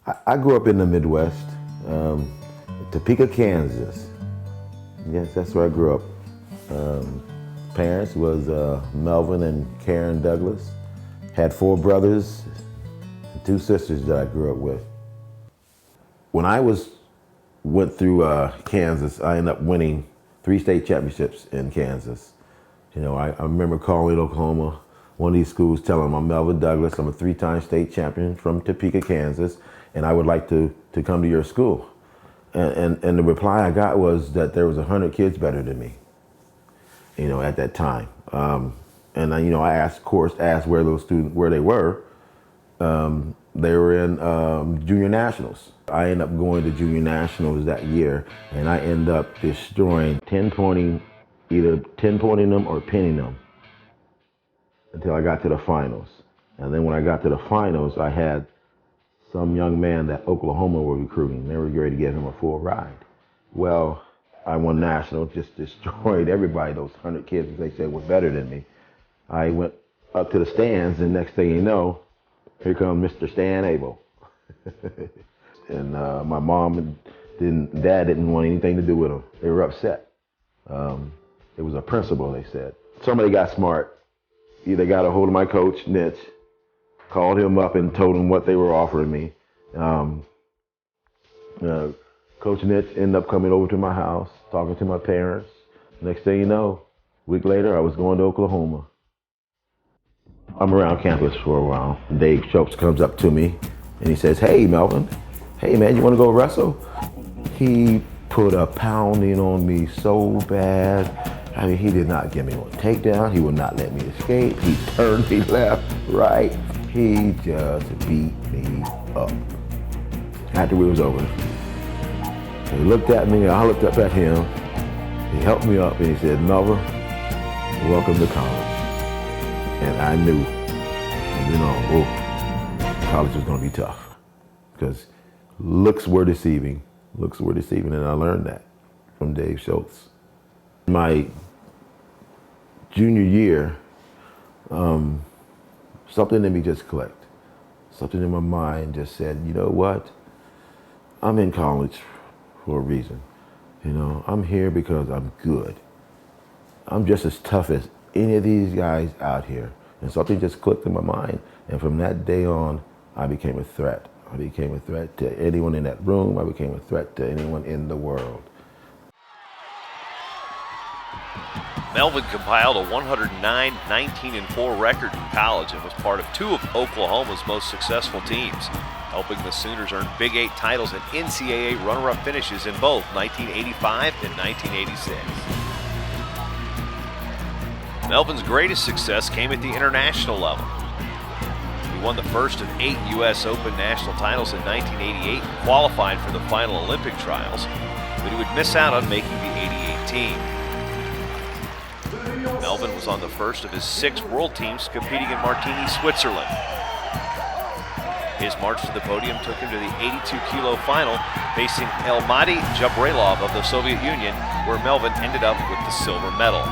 I grew up in the Midwest, Topeka, Kansas. Yes, that's where I grew up. Parents was Melvin and Karen Douglas. Had 4 brothers and 2 sisters that I grew up with. When I went through Kansas, I ended up winning 3 state championships in Kansas. You know, I remember calling Oklahoma, one of these schools, telling them I'm Melvin Douglas, I'm a 3-time state champion from Topeka, Kansas, and I would like to come to your school. And the reply I got was that there was 100 kids better than me, you know, at that time. And I asked where those students, where they were. They were in junior nationals. I ended up going to junior nationals that year, and I ended up destroying either 10-pointing them or pinning them until I got to the finals. And then when I got to the finals, I had some young man that Oklahoma were recruiting. They were ready to give him a full ride. Well, I won nationals, just destroyed everybody, those 100 kids that they said were better than me. I went up to the stands, and next thing you know, here comes Mr. Stan Abel. And my mom and dad didn't want anything to do with him. They were upset. It was a principal, they said. Somebody got smart. Either got a hold of my coach, Nitch, called him up and told him what they were offering me. Coach Nitch ended up coming over to my house, talking to my parents. Next thing you know, a week later, I was going to Oklahoma. I'm around campus for a while. Dave Schultz comes up to me and he says, "Hey, Melvin, hey man, you want to go wrestle?" He put a pounding on me so bad. I mean, he did not give me one takedown. He would not let me escape. He turned me left, right. He just beat me up. After it was over, he looked at me, I looked up at him. He helped me up and he said, "Melvin, welcome to college." And I knew, college was going to be tough because looks were deceiving. Looks were deceiving, and I learned that from Dave Schultz. My junior year, something in me just clicked. Something in my mind just said, you know what? I'm in college for a reason. You know, I'm here because I'm good. I'm just as tough as any of these guys out here. And something just clicked in my mind. And from that day on, I became a threat. I became a threat to anyone in that room. I became a threat to anyone in the world. Melvin compiled a 109, 19-4 record in college and was part of 2 of Oklahoma's most successful teams, helping the Sooners earn Big 8 titles and NCAA runner-up finishes in both 1985 and 1986. Melvin's greatest success came at the international level. He won the first of 8 U.S. Open national titles in 1988 and qualified for the final Olympic trials, but he would miss out on making the 88 team. Melvin was on the first of his 6 world teams competing in Martigney, Switzerland. His march to the podium took him to the 82-kilo final, facing Elmadi Jabrailov of the Soviet Union, where Melvin ended up with the silver medal.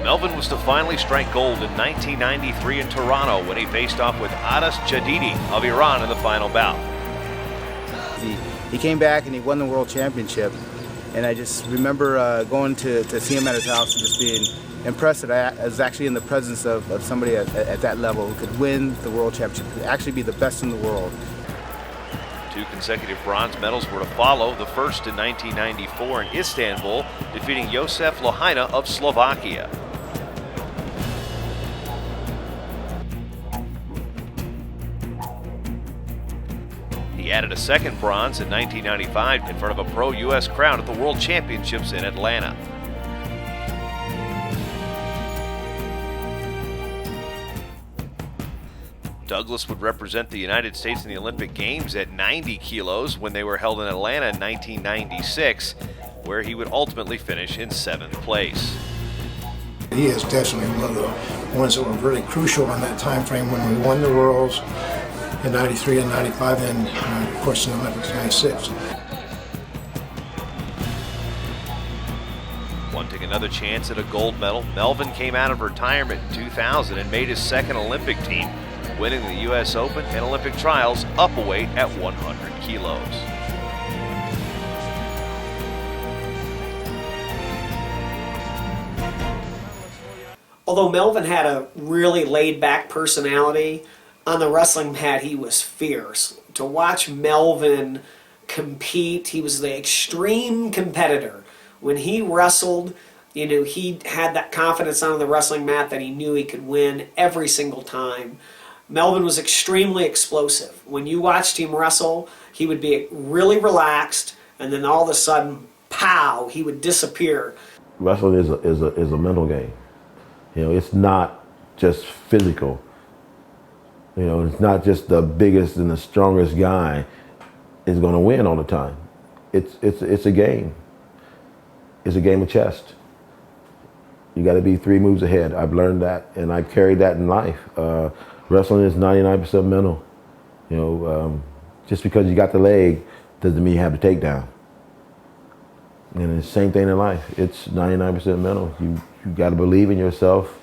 Melvin was to finally strike gold in 1993 in Toronto when he faced off with Adas Jadidi of Iran in the final bout. He came back and he won the world championship. And I just remember going to see him at his house and just being impressed that I was actually in the presence of somebody at that level who could win the world championship, could actually be the best in the world. 2 consecutive bronze medals were to follow, the first in 1994 in Istanbul, defeating Josef Lohajna of Slovakia. He added a second bronze in 1995 in front of a pro-U.S. crowd at the World Championships in Atlanta. Douglas would represent the United States in the Olympic Games at 90 kilos when they were held in Atlanta in 1996, where he would ultimately finish in 7th place. He is definitely one of the ones that were really crucial in that time frame when we won the Worlds in 93 and 95, and of course in the Olympics in 96. Wanting another chance at a gold medal, Melvin came out of retirement in 2000 and made his second Olympic team, winning the U.S. Open and Olympic trials up a weight at 100 kilos. Although Melvin had a really laid-back personality, on the wrestling mat he was fierce. To watch Melvin compete, he was the extreme competitor. When he wrestled, you know, he had that confidence on the wrestling mat that he knew he could win every single time. Melvin was extremely explosive. When you watched him wrestle, he would be really relaxed, and then all of a sudden, pow, he would disappear. Wrestling is a mental game. You know, it's not just physical. You know, it's not just the biggest and the strongest guy is going to win all the time. It's a game. It's a game of chess. You got to be 3 moves ahead. I've learned that, and I've carried that in life. Wrestling is 99% mental. You know, just because you got the leg doesn't mean you have the takedown. And it's the same thing in life. It's 99% mental. You got to believe in yourself,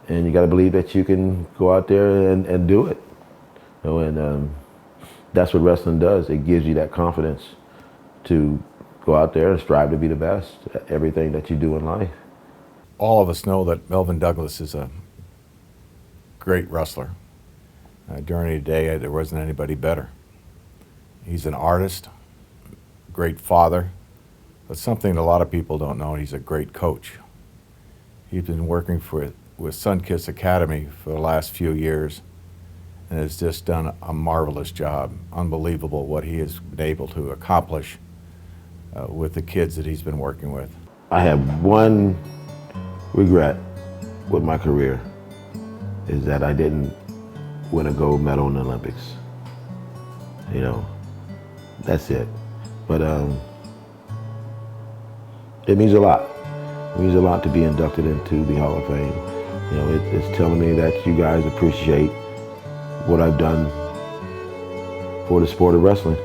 and you got to believe that you can go out there and do it. You know, and that's what wrestling does. It gives you that confidence to go out there and strive to be the best at everything that you do in life. All of us know that Melvin Douglas is a great wrestler. During the day, there wasn't anybody better. He's an artist, great father, but something a lot of people don't know, he's a great coach. He's been working with Sunkist Academy for the last few years and has just done a marvelous job. Unbelievable what he has been able to accomplish with the kids that he's been working with. I have one regret with my career, is that I didn't win a gold medal in the Olympics. You know, that's it. But it means a lot. It means a lot to be inducted into the Hall of Fame. You know, it's telling me that you guys appreciate what I've done for the sport of wrestling.